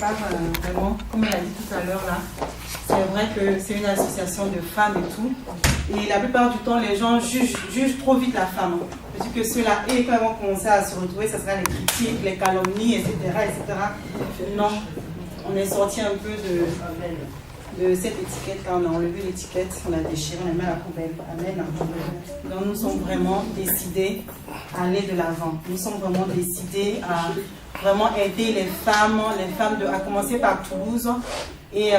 femmes, vraiment, comme elle a dit tout à l'heure là, c'est vrai que c'est une association de femmes et tout. Et la plupart du temps, les gens jugent trop vite la femme. Je dis que ceux-là, et quand ils vont commencer à se retrouver, ce sera les critiques, les calomnies, etc. etc. Non, on est sorti un peu de cette étiquette, quand on a enlevé l'étiquette, on a déchiré, on a mis à la poubelle. Amen. Donc nous sommes vraiment décidés à aller de l'avant. Nous sommes vraiment décidés à vraiment aider les femmes à commencer par Toulouse. Et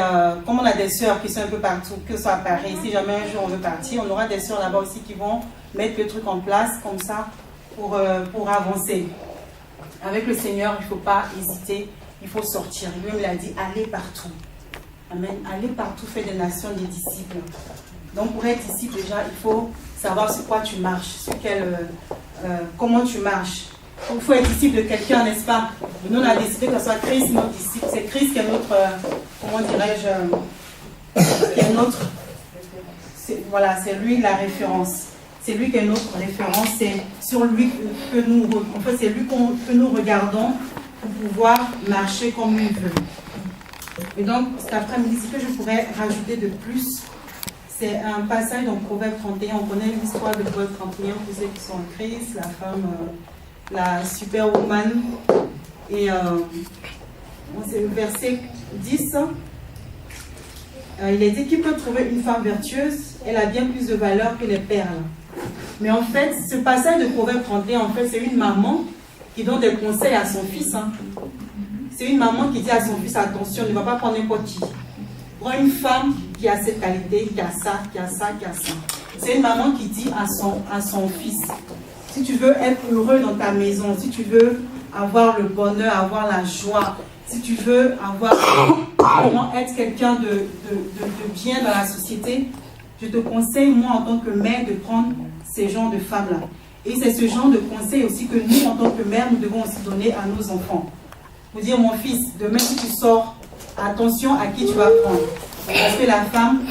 comme on a des sœurs qui sont un peu partout, que ce soit à Paris, si jamais un jour on veut partir, on aura des sœurs là-bas aussi qui vont mettre le truc en place comme ça pour avancer. Avec le Seigneur, il ne faut pas hésiter, il faut sortir. Lui-même l'a dit, allez partout. Amen. Allez partout, faire des nations des disciples. Donc pour être disciple déjà, il faut savoir sur quoi tu marches, comment tu marches. Il faut être disciple de quelqu'un, n'est-ce pas? Nous, on a décidé que ce soit Christ notre disciple. C'est Christ qui est notre, comment dirais-je, qui est notre, voilà, c'est lui la référence. C'est lui qui est notre référence. C'est sur lui que nous, en fait, c'est lui que nous regardons pour pouvoir marcher comme il veut. Et donc, cet après-midi, ce que je pourrais rajouter de plus, c'est un passage dans Proverbe 31. On connaît l'histoire de Proverbe 31, pour ceux qui sont en crise, la femme, la superwoman. Et c'est le verset 10. Il est dit qu'il peut trouver une femme vertueuse, elle a bien plus de valeur que les perles. Mais en fait, ce passage de Proverbe 31, en fait, c'est une maman qui donne des conseils à son fils. C'est une maman qui dit à son fils, attention, ne va pas prendre n'importe qui. Prends une femme qui a cette qualité, qui a ça, qui a ça, qui a ça. C'est une maman qui dit à son fils, si tu veux être heureux dans ta maison, si tu veux avoir le bonheur, avoir la joie, si tu veux vraiment être quelqu'un de bien dans la société, je te conseille, moi, en tant que mère, de prendre ces genres de femmes-là. Et c'est ce genre de conseil aussi que nous, en tant que mère, nous devons aussi donner à nos enfants. Pour dire, mon fils, demain, si tu sors, attention à qui tu vas prendre. Parce que la femme,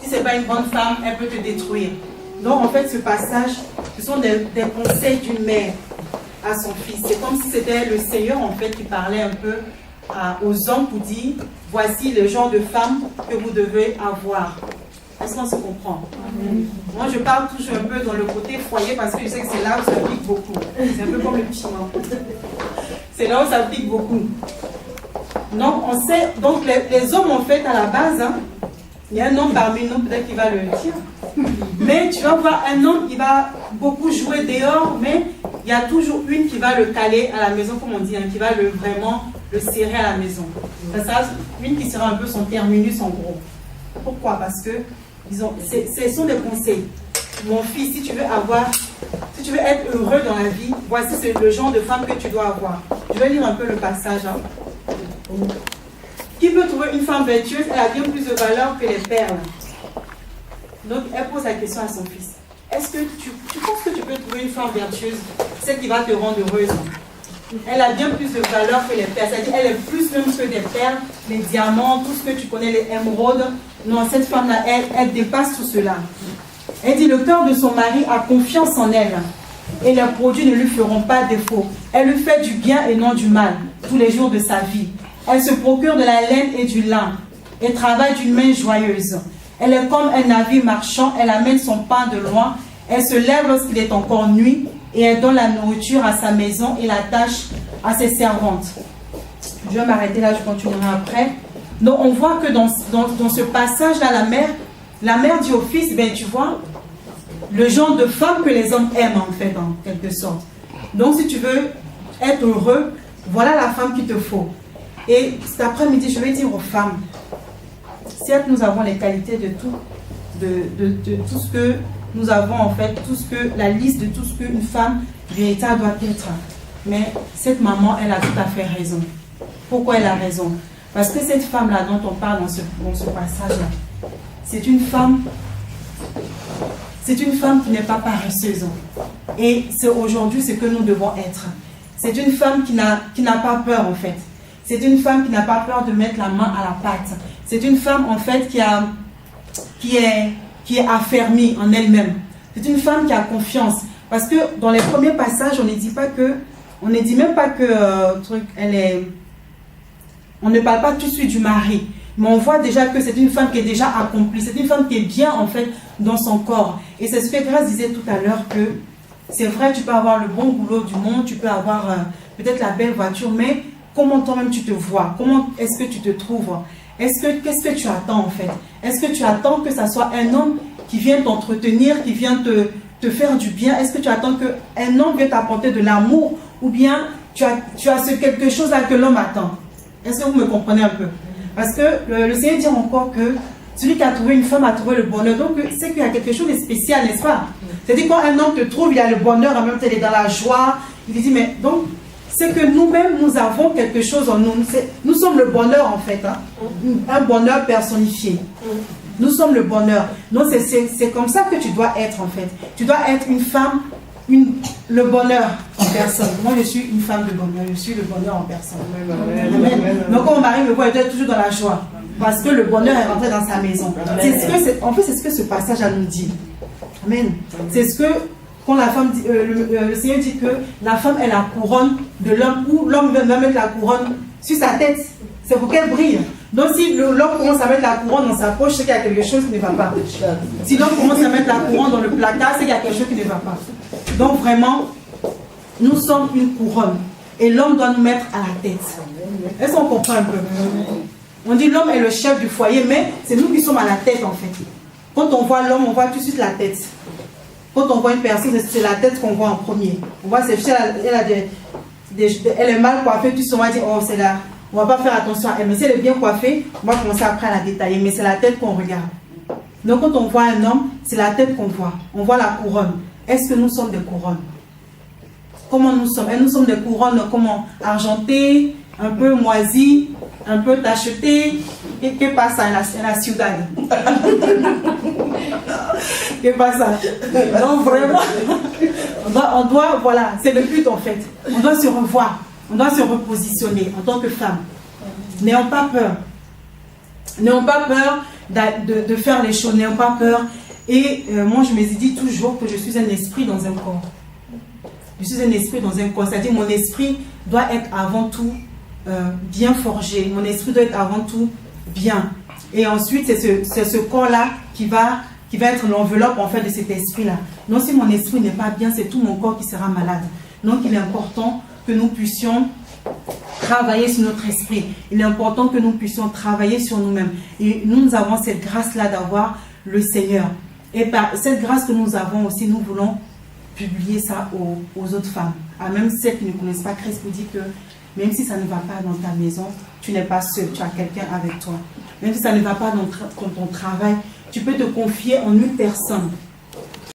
si ce n'est pas une bonne femme, elle peut te détruire. Donc, en fait, ce passage, ce sont des conseils d'une mère à son fils. C'est comme si c'était le Seigneur, en fait, qui parlait un peu aux hommes pour dire, voici le genre de femme que vous devez avoir. Est-ce qu'on se comprend? Moi, je parle toujours un peu dans le côté foyer parce que je sais que c'est là où ça pique beaucoup. C'est un peu comme le piment. C'est là où ça pique beaucoup. Donc, on sait, donc les hommes, en fait, à la base, il y a un homme parmi nous, peut-être qu'il va le dire. Mais tu vas voir un homme qui va beaucoup jouer dehors, mais il y a toujours une qui va le caler à la maison, comme on dit, qui va vraiment le serrer à la maison. Ça, une qui sera un peu son terminus en gros. Pourquoi? Parce que ce sont des conseils. Mon fils, si tu veux être heureux dans la vie, voici le genre de femme que tu dois avoir. Je vais lire un peu le passage. Qui peut trouver une femme vertueuse? Elle a bien plus de valeur que les perles. Donc, elle pose la question à son fils. Est-ce que tu penses que tu peux trouver une femme vertueuse, celle qui va te rendre heureuse? Elle a bien plus de valeur que les perles. C'est-à-dire, elle est plus même que des perles, les diamants, tout ce que tu connais, les émeraudes. Non, cette femme-là, elle dépasse tout cela. Elle dit, le cœur de son mari a confiance en elle. Et les produits ne lui feront pas défaut. Elle lui fait du bien et non du mal, tous les jours de sa vie. Elle se procure de la laine et du lin, et travaille d'une main joyeuse. Elle est comme un navire marchand, elle amène son pain de loin. Elle se lève lorsqu'il est encore nuit, et elle donne la nourriture à sa maison et la tâche à ses servantes. Je vais m'arrêter là, je continuerai après. Donc on voit que dans ce passage-là, la mère dit au fils, ben tu vois, le genre de femme que les hommes aiment en fait, en quelque sorte. Donc si tu veux être heureux, voilà la femme qu'il te faut. Et cet après-midi, je vais dire aux femmes, certes nous avons les qualités de tout ce que nous avons en fait, la liste de tout ce qu'une femme véritable doit être. Mais cette maman, elle a tout à fait raison. Pourquoi elle a raison? Parce que cette femme-là dont on parle dans ce passage-là, c'est une femme qui n'est pas paresseuse. Et c'est aujourd'hui ce que nous devons être. C'est une femme qui n'a pas peur en fait. C'est une femme qui n'a pas peur de mettre la main à la pâte. C'est une femme en fait qui est affermie en elle-même. C'est une femme qui a confiance. Parce que dans les premiers passages, on ne dit même pas que On ne parle pas tout de suite du mari, mais on voit déjà que c'est une femme qui est déjà accomplie, c'est une femme qui est bien en fait dans son corps. Et c'est ce que Grâce disait tout à l'heure, que c'est vrai, tu peux avoir le bon boulot du monde, tu peux avoir peut-être la belle voiture, mais comment toi-même tu te vois? Comment est-ce que tu te trouves? Qu'est-ce que tu attends en fait? Est-ce que tu attends que ça soit un homme qui vient t'entretenir, qui vient te faire du bien? Est-ce que tu attends qu'un homme vienne t'apporter de l'amour? Ou bien tu as ce quelque chose là que l'homme attend? Est-ce que vous me comprenez un peu? Parce que le Seigneur dit encore que celui qui a trouvé une femme a trouvé le bonheur. Donc c'est qu'il y a quelque chose de spécial, n'est-ce pas? C'est-à-dire quand un homme te trouve, il a le bonheur, en même temps il est dans la joie. Il dit, mais donc, c'est que nous-mêmes, nous avons quelque chose en nous. Nous sommes le bonheur en fait. Hein? Un bonheur personnifié. Nous sommes le bonheur. Donc c'est comme ça que tu dois être en fait. Tu dois être une femme, le bonheur en personne. Moi je suis une femme de bonheur. Je suis le bonheur en personne. Amen. Donc quand mon mari me voit, il est toujours dans la joie. Parce que le bonheur est rentré dans sa maison. En fait, c'est ce que ce passage nous dit. Amen. C'est ce que, quand la femme dit, le Seigneur dit que la femme est la couronne de l'homme, ou l'homme va mettre la couronne sur sa tête. C'est pour qu'elle brille. Donc si l'homme commence à mettre la couronne dans sa poche, c'est qu'il y a quelque chose qui ne va pas. Si l'homme commence à mettre la couronne dans le placard, c'est qu'il y a quelque chose qui ne va pas. Donc vraiment, nous sommes une couronne. Et l'homme doit nous mettre à la tête. Est-ce qu'on comprend un peu? On dit l'homme est le chef du foyer, mais c'est nous qui sommes à la tête en fait. Quand on voit l'homme, on voit tout de suite la tête. Quand on voit une personne, c'est la tête qu'on voit en premier. On voit cette fille, elle est mal coiffée, tout on va dire, oh c'est là. On ne va pas faire attention à elle. Mais si elle est bien coiffée, on va commencer après à la détailler. Mais c'est la tête qu'on regarde. Donc quand on voit un homme, c'est la tête qu'on voit. On voit la couronne. Est-ce que nous sommes des couronnes? Comment nous sommes? Nous sommes des couronnes comment? Argentées, un peu moisies, un peu tachetées. Qu'est-ce pasa en la ciudad? Qu'est-ce pasa? Donc vraiment, on doit, voilà, c'est le but en fait. On doit se revoir, on doit se repositionner en tant que femme. N'ayons pas peur. N'ayons pas peur de faire les choses, n'ayons pas peur. Et moi je me dis toujours que je suis un esprit dans un corps. Je suis un esprit dans un corps, c'est-à-dire mon esprit doit être avant tout bien forgé. Mon esprit doit être avant tout bien. Et ensuite, c'est ce corps-là qui va être l'enveloppe en fait de cet esprit-là. Donc si mon esprit n'est pas bien, c'est tout mon corps qui sera malade. Donc il est important que nous puissions travailler sur notre esprit. Il est important que nous puissions travailler sur nous-mêmes. Et nous avons cette grâce-là d'avoir le Seigneur. Et par cette grâce que nous avons aussi, nous voulons publier ça aux autres femmes. À même celles qui ne connaissent pas Christ, vous dit que même si ça ne va pas dans ta maison, tu n'es pas seul, tu as quelqu'un avec toi. Même si ça ne va pas dans ton travail, tu peux te confier en une personne